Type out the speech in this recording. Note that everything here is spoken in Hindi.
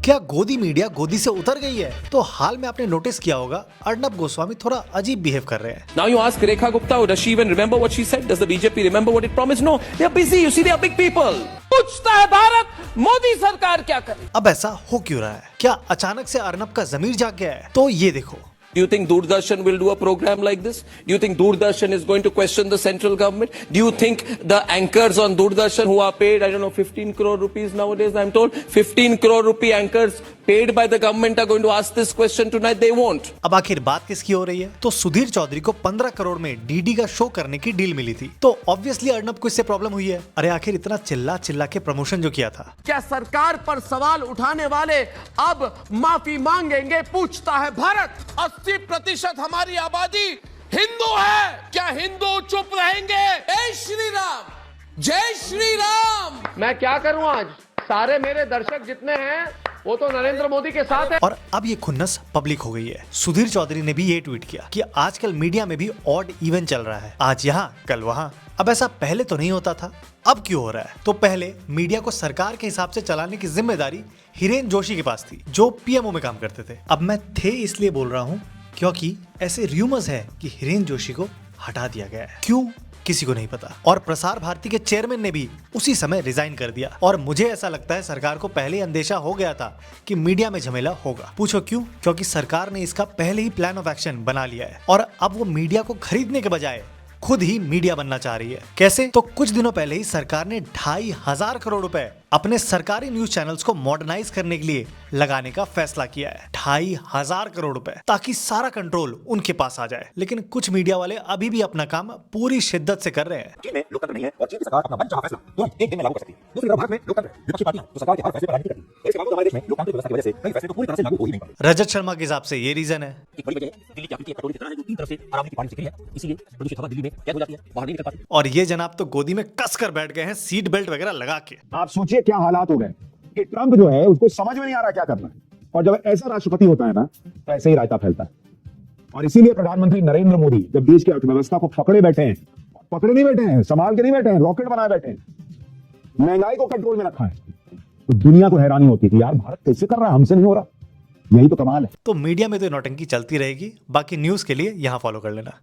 क्या गोदी मीडिया गोदी से उतर गई है? तो हाल में आपने नोटिस किया होगा अर्नब गोस्वामी थोड़ा अजीब बिहेव कर रहे हैं। Now you ask Rekha Gupta, does she even remember what she said? Does the BJP remember what it promised? No, they are busy. You see, they are big people. पूछता है भारत मोदी सरकार क्या करे? अब ऐसा हो क्यों रहा है? क्या अचानक से अर्नब का जमीर जाग गया है? तो ये देखो। Do you think Doordarshan will do a program like this? Do you think Doordarshan is going to question the central government? Do you think the anchors on Doordarshan who are paid, I don't know, 15 crore rupees nowadays, I'm told, 15 crore rupee anchors paid by the government are going to ask this question tonight? They won't. अब आखिर बात किसकी हो रही है? तो सुधीर चौधरी को 15 करोड़ में डीडी का शो करने की डील मिली थी। तो ऑब्वियसली अर्नब को इससे प्रॉब्लम हुई है। अरे आखिर इतना चिल्ला चिल्ला के प्रमोशन जो किया था। क्या सरकार पर सवाल उठाने वाले अब माफी मांगेंगे? पूछता है भारत। 80% हमारी आबादी हिंदू है, क्या हिंदू चुप रहेंगे? जय श्री राम, जय श्री राम। मैं क्या करूं आज? सारे मेरे दर्शक जितने हैं वो तो नरेंद्र मोदी के साथ है। और अब ये खुन्नस पब्लिक हो गई है। सुधीर चौधरी ने भी ये ट्वीट किया कि आजकल मीडिया में भी ऑड इवन चल रहा है, आज यहाँ कल वहाँ। अब ऐसा पहले तो नहीं होता था, अब क्यों हो रहा है? तो पहले मीडिया को सरकार के हिसाब से चलाने की जिम्मेदारी हिरेन जोशी के पास थी, जो पीएमओ में काम करते थे। अब मैं थे इसलिए बोल रहा हूँ क्योंकि ऐसे र्यूमर्स है कि हिरेन जोशी को हटा दिया गया है। क्यों, किसी को नहीं पता। और प्रसार भारती के चेयरमैन ने भी उसी समय रिजाइन कर दिया। और मुझे ऐसा लगता है सरकार को पहले ही अंदेशा हो गया था कि मीडिया में झमेला होगा। पूछो क्यों? क्योंकि सरकार ने इसका पहले ही प्लान ऑफ एक्शन बना लिया है और अब वो मीडिया को खरीदने के बजाय खुद ही मीडिया बनना चाह रही है। कैसे? तो कुछ दिनों पहले ही सरकार ने 2,500 करोड़ रुपए अपने सरकारी न्यूज चैनल्स को मॉडर्नाइज करने के लिए लगाने का फैसला किया है। 2,500 करोड़ रुपए, ताकि सारा कंट्रोल उनके पास आ जाए। लेकिन कुछ मीडिया वाले अभी भी अपना काम पूरी शिद्दत से कर रहे हैं। चीन में लोकतंत्र नहीं है और चीन की सरकार अपना मनचाहा फैसला तुरंत एक दिन में लागू कर सकती है। दूसरी तरफ भारत में लोकतंत्र है, विपक्षी पार्टियां तो सरकार के हर फैसले पर राजनीति करती हैं। इसके बावजूद हमारे देश में लोकतांत्रिक व्यवस्था की वजह से कई फैसले तो पूरी तरह से लागू हो ही नहीं पाते। रजत शर्मा के हिसाब से ये रीजन है। एक बड़ी वजह है दिल्ली की आकृति एक कटोरी की तरह है जो तीन तरफ से आराम की पानी से घिरी है, इसीलिए प्रदूषित हवा दिल्ली में कैद हो जाती है, बाहर नहीं निकल पाती। और ये जनाब तो गोदी में कस कर बैठ गए हैं, सीट बेल्ट वगैरह लगा के। आप सोचिए क्या हालात हो गए कि ट्रंप जो है उसको समझ में नहीं आ रहा क्या करना है। और जब ऐसा राष्ट्रपति होता है ना तो ऐसे ही रायता फैलता है। और इसीलिए प्रधानमंत्री नरेंद्र मोदी जब देश की अर्थव्यवस्था को पकड़े बैठे हैं, पकड़े नहीं बैठे हैं, संभाल के नहीं बैठे हैं, रॉकेट बनाए बैठे हैं, महंगाई को कंट्रोल में रखा है, तो दुनिया को हैरानी होती थी, यार भारत कैसे कर रहा है, हमसे नहीं हो रहा। यही तो कमाल है। तो मीडिया में तो नौटंकी चलती रहेगी। बाकी न्यूज के लिए यहाँ फॉलो कर लेना।